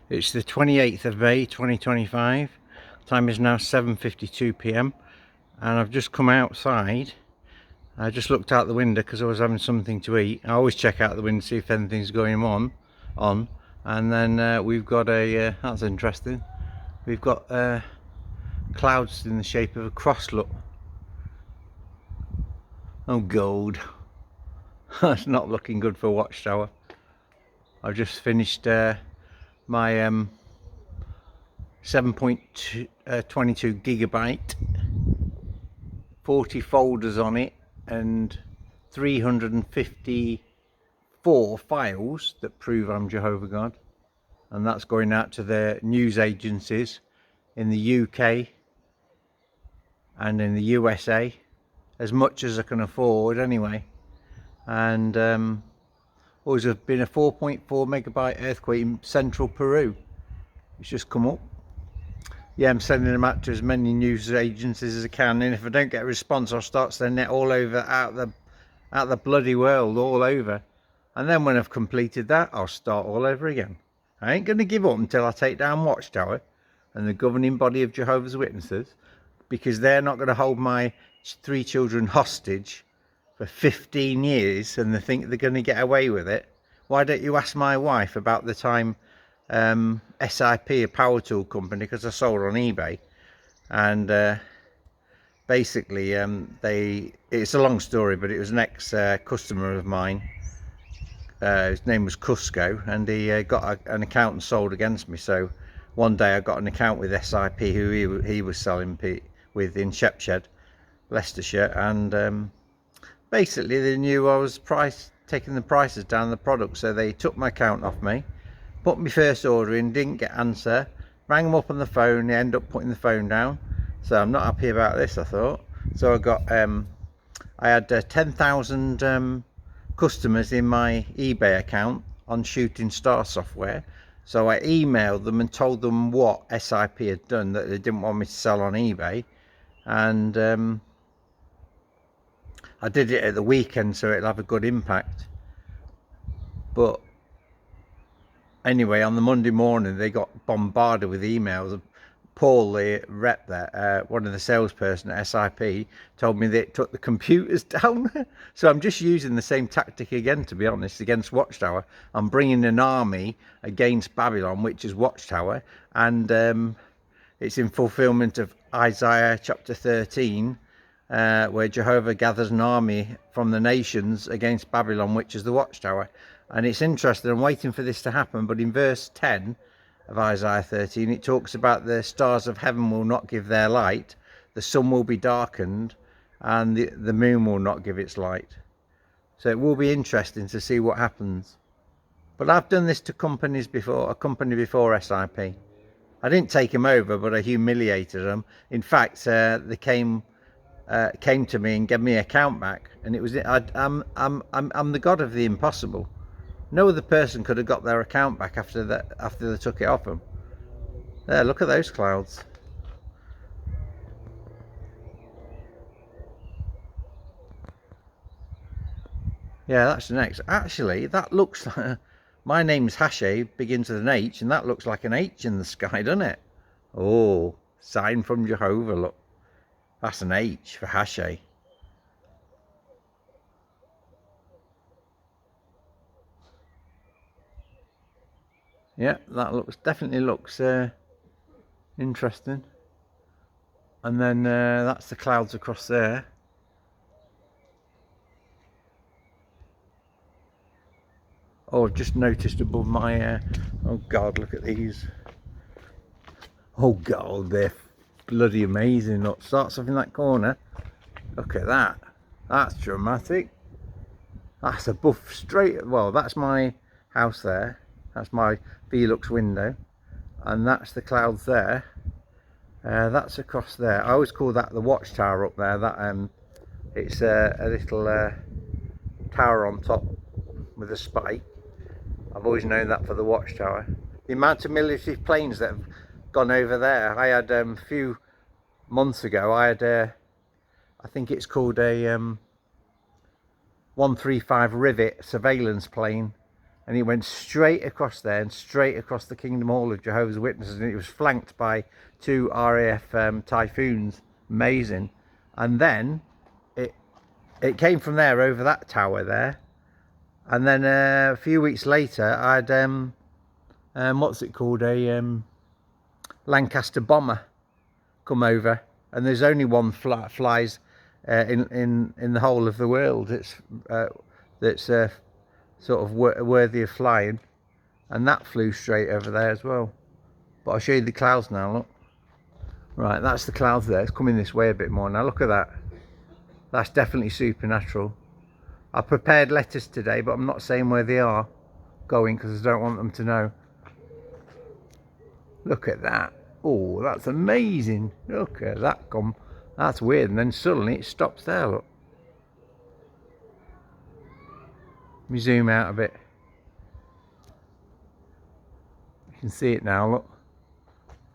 It's the 28th of May 2025. Time is now 7:52 p.m. and I've just come outside. I just looked out the window because I was having something to eat. I always check out the window to see if anything's going on. And then we've got a that's interesting. We've got clouds in the shape of a cross. Look. Oh, gold. That's not looking good for Watchtower. I've just finished my 7.22 gigabyte, 40 folders on it, and 354 files that prove I'm Jehovah God, and that's going out to the news agencies in the UK and in the USA, as much as I can afford anyway. And there's been a 4.4 megabyte earthquake in central Peru. It's just come up. Yeah, I'm sending them out to as many news agencies as I can, and if I don't get a response, I'll start sending it all over, out the bloody world, all over. And then when I've completed that, I'll start all over again. I ain't going to give up until I take down Watchtower and the governing body of Jehovah's Witnesses, because they're not going to hold my 3 children hostage for 15 years and they think they're going to get away with it. Why don't you ask my wife about the time SIP, a power tool company, because I sold on eBay, and basically it's a long story, but it was an ex-customer of mine. His name was Cusco, and he got an account and sold against me. So one day I got an account with SIP, who he was selling with in Shepshed, Leicestershire, and basically they knew I was taking the prices down the product, so they took my account off me, put my first order in, didn't get answer, rang them up on the phone, they ended up putting the phone down. So I'm not happy about this, I thought. So I got I had 10,000 customers in my eBay account on Shooting Star software. So I emailed them and told them what SIP had done, that they didn't want me to sell on eBay, and I did it at the weekend so it'll have a good impact. But anyway, on the Monday morning they got bombarded with emails. Paul, the rep there, one of the salesperson at SIP, told me that it took the computers down. So I'm just using the same tactic again, to be honest, against Watchtower. I'm bringing an army against Babylon, which is Watchtower, and it's in fulfillment of Isaiah chapter 13, where Jehovah gathers an army from the nations against Babylon, which is the Watchtower. And it's interesting, I'm waiting for this to happen, but in verse 10 of Isaiah 13, it talks about the stars of heaven will not give their light, the sun will be darkened, and the moon will not give its light. So it will be interesting to see what happens. But I've done this to companies before, a company before SIP. I didn't take them over, but I humiliated them. In fact, they came to me and gave me an account back, and it was I'm the God of the impossible. No other person could have got their account back after they took it off them. There, look at those clouds. Yeah, that's the next. Actually, that looks like my name's Hashay, begins with an H, and that looks like an H in the sky, doesn't it? Oh, sign from Jehovah, look. That's an H for Hashay. Yeah, that definitely looks interesting. And then that's the clouds across there. Oh, I've just noticed above my oh God, look at these. Oh God, they're bloody amazing. Look, starts off in that corner. Look at that. That's dramatic. That's a buff straight. Well, that's my house there. That's my Velux window, and that's the clouds there. That's across there. I always call that the Watchtower up there. That it's a little tower on top with a spike. I've always known that for the Watchtower. The amount of military planes that have gone over there. I had a few months ago. I had I think it's called a 135 Rivet surveillance plane and it went straight across there and straight across the Kingdom Hall of Jehovah's Witnesses, and it was flanked by 2 RAF Typhoons. Amazing. And then it came from there over that tower there, and then a few weeks later I had what's it called, a Lancaster bomber come over, and there's only one flies in the whole of the world that's sort of worthy of flying, and that flew straight over there as well. But I'll show you the clouds now. Look, right, that's the clouds there. It's coming this way a bit more now. Look at that. That's definitely supernatural. I prepared letters today, but I'm not saying where they are going because I don't want them to know. Look at that. Oh, that's amazing. Look at that come. That's weird. And then suddenly it stops there. Look. Let me zoom out a bit. You can see it now. Look.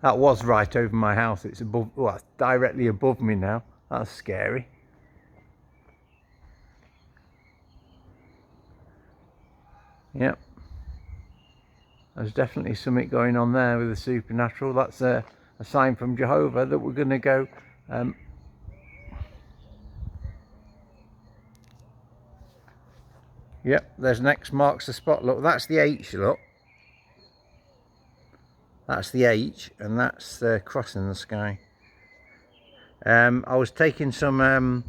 That was right over my house. It's above. Well, it's directly above me now. That's scary. Yep. There's definitely something going on there with the supernatural. That's a sign from Jehovah that we're going to go. Yep, there's an X marks the spot. Look, that's the H, look. That's the H, and that's the cross in the sky. I was taking some,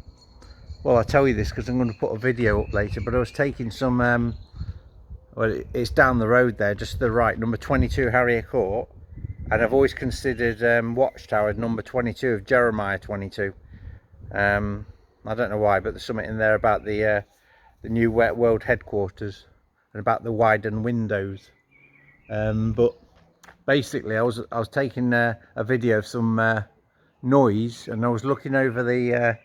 well, I'll tell you this because I'm going to put a video up later, but I was taking some, well, it's down the road there, just to the right, number 22 Harrier Court, and I've always considered Watchtower number 22 of Jeremiah 22. I don't know why, but there's something in there about the new world headquarters and about the widened windows. But basically, I was taking a video of some noise, and I was looking over the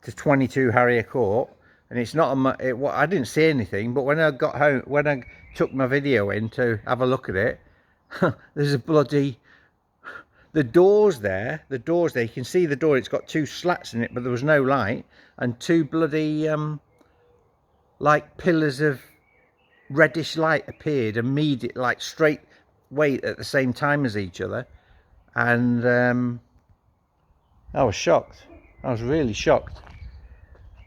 to 22 Harrier Court. And it's not I didn't see anything, but when I got home, when I took my video in to have a look at it, there's a bloody, the doors there, you can see the door, it's got 2 slats in it, but there was no light, and 2 bloody like pillars of reddish light appeared immediately, like straight weight at the same time as each other. And I was shocked. I was really shocked.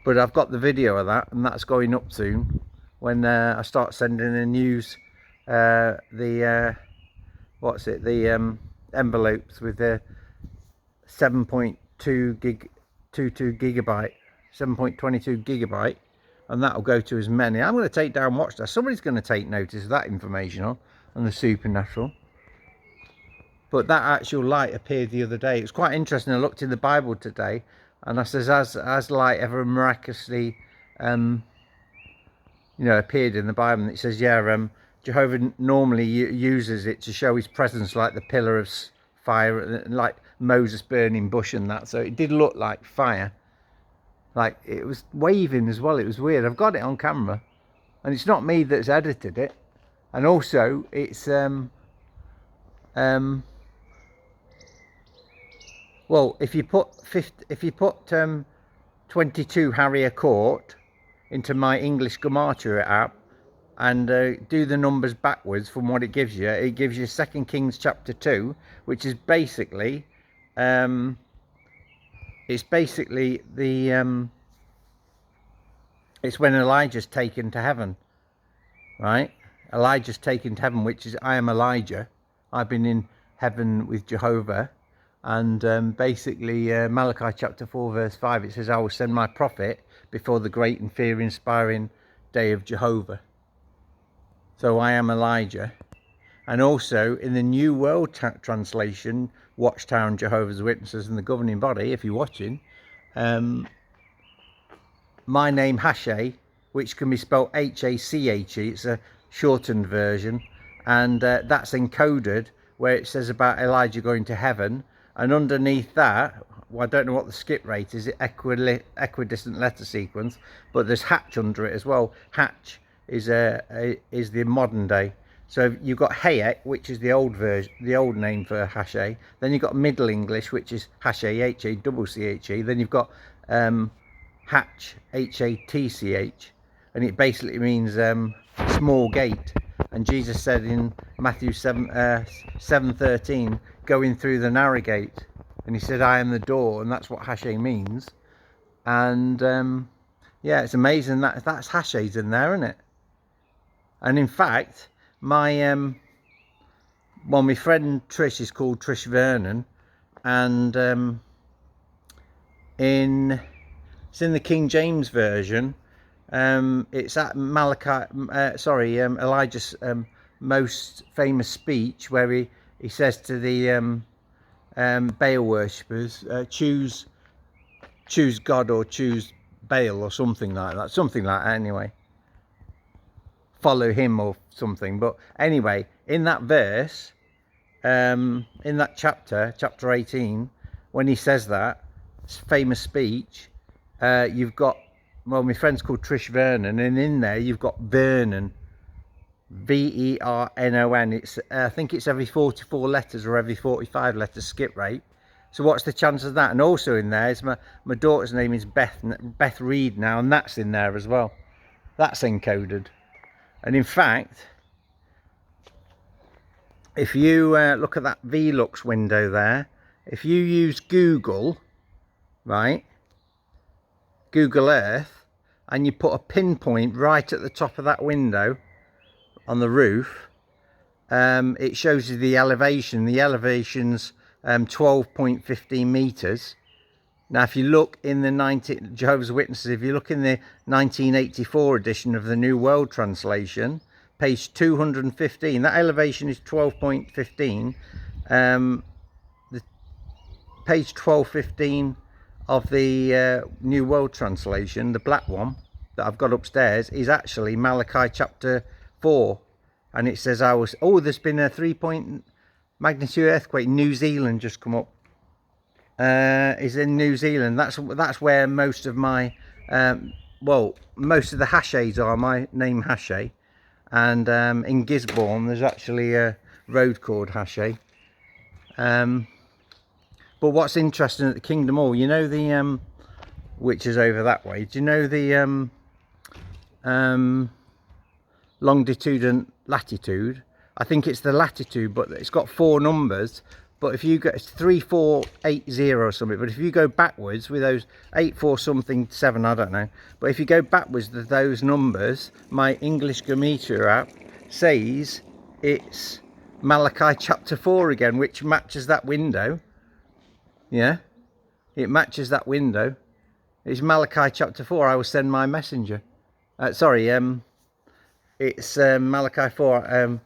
But I've got the video of that, and that's going up soon when I start sending the news, what's it, the envelopes with the 7.22 gigabyte, 7.22 gigabyte, and that'll go to as many. I'm going to take down Watchtower. Somebody's going to take notice of that information on the supernatural. But that actual light appeared the other day. It was quite interesting. I looked in the Bible today, and I says, has light ever miraculously, you know, appeared in the Bible? And it says, yeah, Jehovah normally uses it to show his presence, like the pillar of fire, like Moses burning bush and that. So it did look like fire, like it was waving as well. It was weird. I've got it on camera, and it's not me that's edited it. And also, it's well, if you put 22 Harrier Court into my English Gematria app and do the numbers backwards from what it gives you 2 Kings chapter 2, which is basically it's basically the it's when Elijah's taken to heaven, right? Elijah's taken to heaven, which is, I am Elijah. I've been in heaven with Jehovah. And basically, Malachi chapter 4 verse 5, it says, I will send my prophet before the great and fear-inspiring day of Jehovah. So I am Elijah. And also in the New World Translation, Watchtower and Jehovah's Witnesses and the governing body, if you're watching, my name Hashay, which can be spelled H-A-C-H-E, it's a shortened version, and that's encoded where it says about Elijah going to heaven. And underneath that, well, I don't know what the skip rate is, equidistant letter sequence, but there's Hatch under it as well. Hatch is the modern day. So you've got Hayek, which is the old version, the old name for Hashay. Then you've got Middle English, which is Hashay, H-A-C-C-H-E. Then you've got Hatch, H-A-T-C-H, and it basically means small gate, and Jesus said in Matthew 7:13, go in through the narrow gate, and he said, I am the door, and that's what Hashay means. And yeah, it's amazing that's Hashay's in there, isn't it? And in fact, my my friend Trish is called Trish Vernon, and it's in the King James version. It's at Elijah's most famous speech, where he says to the Baal worshippers, choose God or choose Baal, or something like that anyway, follow him or something. But anyway, in that verse, in that chapter 18, when he says that famous speech, you've got, well, my friend's called Trish Vernon, and in there you've got Vernon, Vernon. It's I think it's every 44 letters or every 45 letters skip rate. So what's the chance of that? And also in there is my daughter's name is Beth Reed now, and that's in there as well. That's encoded. And in fact, if you look at that VLux window there, if you use Google, right, Google Earth, and you put a pinpoint right at the top of that window on the roof, it shows you the elevation. The elevation's 12.15 meters. Now if you look in the Jehovah's Witnesses, if you look in the 1984 edition of the New World Translation, page 215, that elevation is 12.15. The page 1215 of the New World Translation, the black one that I've got upstairs, is actually Malachi chapter 4, and it says there's been a 3-point magnitude earthquake in New Zealand just come up. Is in New Zealand. That's where most of my most of the Hashays are. My name Hashay, and in Gisborne there's actually a road called Hashay. But what's interesting at the Kingdom Hall, you know the which is over that way, do you know the longitude and latitude? I think it's the latitude, but it's got 4 numbers. But if you go, it's 3480 or something. But if you go backwards with those 84 something 7, I don't know. But if you go backwards with those numbers, my English Gematria app says it's Malachi chapter 4 again, which matches that window. Yeah, it matches that window. It's Malachi chapter 4. I will send my messenger. It's Malachi 4.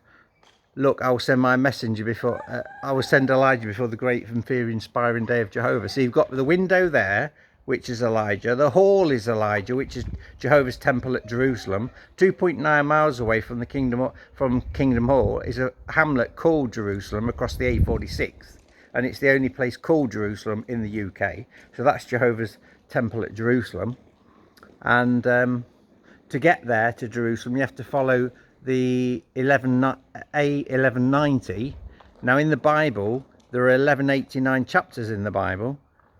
Look, I will send my messenger before, I will send Elijah before the great and fear-inspiring day of Jehovah. So you've got the window there, which is Elijah. The hall is Elijah, which is Jehovah's temple at Jerusalem. 2.9 miles away from Kingdom Hall is a hamlet called Jerusalem across the A46. And it's the only place called Jerusalem in the UK. So that's Jehovah's temple at Jerusalem. And to get there to Jerusalem, you have to follow the A1190. Now in the Bible there are 1189 chapters in the Bible,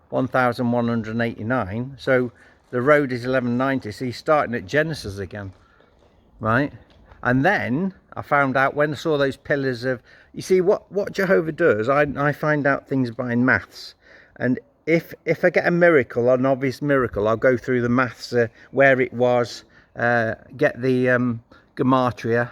1189. So the road is 1190. So you're starting at Genesis again, right? And then I found out when I saw those pillars of, you see what Jehovah does, I find out things by maths. And if I get a miracle, an obvious miracle, I'll go through the maths, where it was, get the Gematria.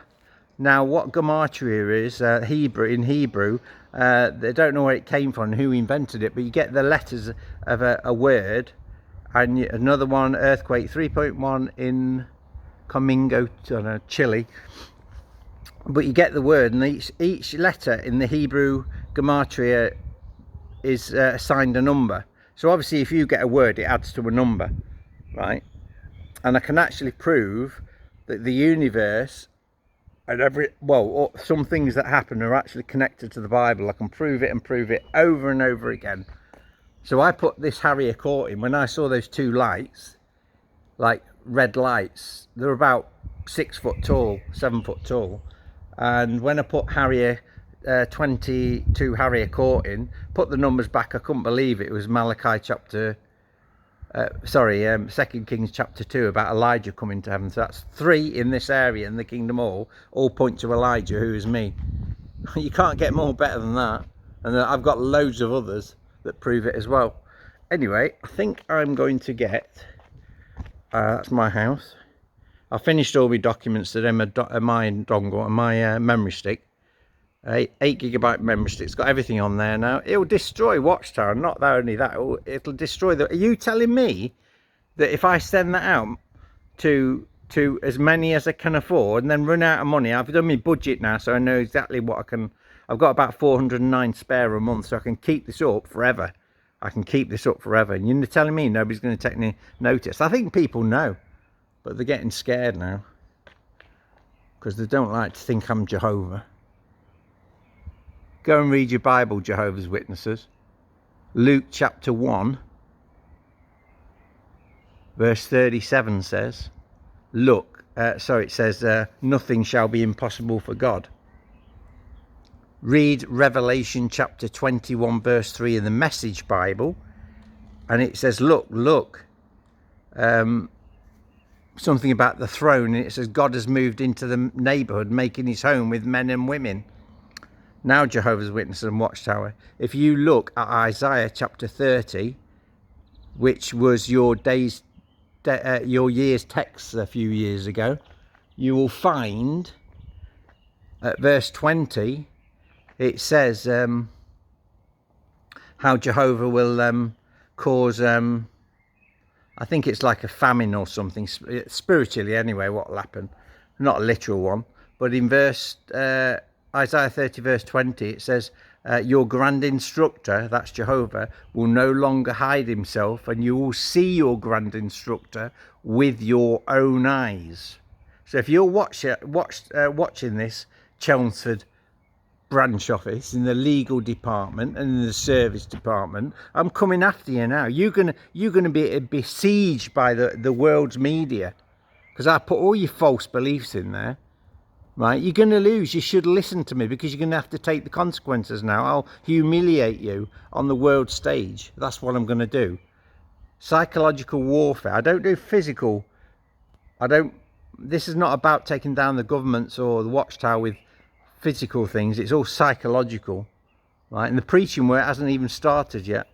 Now what Gematria is, in Hebrew, they don't know where it came from, who invented it, but you get the letters of a word, and another one, earthquake 3.1 in Comingo, Chile. But you get the word, and each letter in the Hebrew Gematria is assigned a number. So obviously if you get a word, it adds to a number, right? And I can actually prove that the universe and some things that happen are actually connected to the Bible. I can prove it and prove it over and over again. So I put this Harrier court in. When I saw those 2 lights, like red lights, they're about 6 foot tall, 7 foot tall. And when I put Harrier 22 Harrier court in, put the numbers back, I couldn't believe it. It was Malachi chapter sorry, 2 Kings chapter 2 about Elijah coming to heaven. So that's 3 in this area in the kingdom all point to Elijah, who is me. You can't get more better than that. And I've got loads of others that prove it as well. Anyway, I think I'm going to get, that's my house. I finished all my documents today, my dongle and my memory stick. 8GB memory stick. It's got everything on there now. It'll destroy Watchtower. Not only that, it'll destroy the... Are you telling me that if I send that out to as many as I can afford and then run out of money, I've done my budget now, so I know exactly what I can... I've got about 409 spare a month, so I can keep this up forever. I can keep this up forever. And you're telling me nobody's going to take any notice? I think people know, but they're getting scared now because they don't like to think I'm Jehovah. Go and read your Bible, Jehovah's Witnesses. Luke chapter 1, verse 37 says, look, it says, nothing shall be impossible for God. Read Revelation chapter 21, verse 3 in the Message Bible, and it says, look, something about the throne, and it says, God has moved into the neighborhood, making his home with men and women. Now, Jehovah's Witnesses and Watchtower, if you look at Isaiah chapter 30, which was your year's text a few years ago, you will find at verse 20, it says how Jehovah will cause, I think it's like a famine or something, spiritually anyway, what will happen. Not a literal one, but in verse... Isaiah 30 verse 20, it says, your grand instructor, that's Jehovah, will no longer hide himself, and you will see your grand instructor with your own eyes. So if you're watching this Chelmsford branch office in the legal department and in the service department, I'm coming after you now. You're gonna be besieged by the world's media, because I put all your false beliefs in there. Right, you're going to lose. You should listen to me, because you're going to have to take the consequences now. I'll humiliate you on the world stage. That's what I'm going to do. Psychological warfare. I don't do physical. This is not about taking down the governments or the Watchtower with physical things. It's all psychological. Right, and the preaching work hasn't even started yet.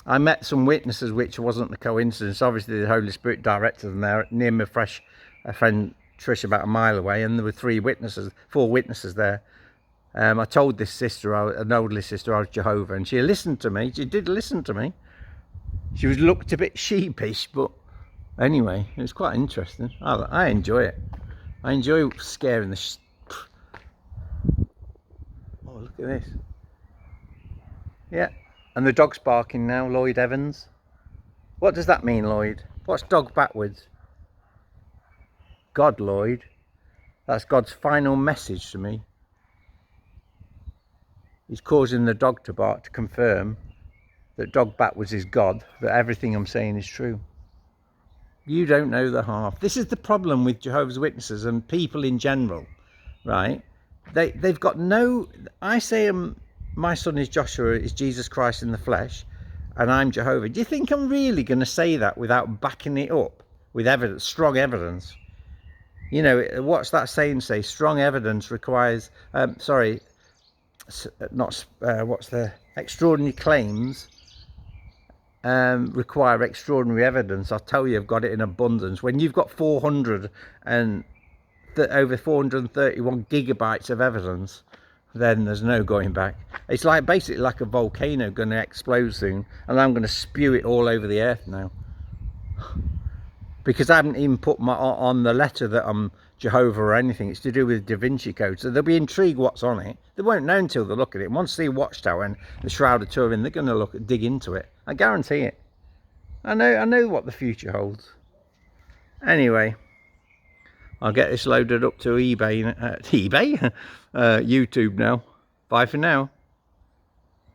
I met some witnesses, which wasn't a coincidence. Obviously, the Holy Spirit directed them there near my friend Trish about a mile away, and there were 4 witnesses there. I told this sister, an elderly sister, I was Jehovah, and she listened to me. She did listen to me. She looked a bit sheepish, but anyway, it was quite interesting. I enjoy it. I enjoy scaring the oh, look at this. Yeah, and the dog's barking now, Lloyd Evans. What does that mean, Lloyd? What's dog backwards? God, Lloyd. That's God's final message to me. He's causing the dog to bark to confirm that dog backwards is God, that everything I'm saying is true. You don't know the half. This is the problem with Jehovah's Witnesses and people in general, right? They've got no... I say my son is Joshua, is Jesus Christ in the flesh, and I'm Jehovah. Do you think I'm really going to say that without backing it up with evidence, strong evidence? You know, what's that saying say? Strong evidence requires, what's the extraordinary claims require extraordinary evidence. I'll tell you, I've got it in abundance. When you've got over 431 gigabytes of evidence, then there's no going back. It's like basically like a volcano going to explode soon, and I'm going to spew it all over the earth now. Because I haven't even put on the letter that I'm Jehovah or anything. It's to do with Da Vinci Code. So they'll be intrigued what's on it. They won't know until they look at it. Once they see Watchtower and the Shroud of Turin, they're going to dig into it. I guarantee it. I know what the future holds. Anyway, I'll get this loaded up to eBay, YouTube now. Bye for now.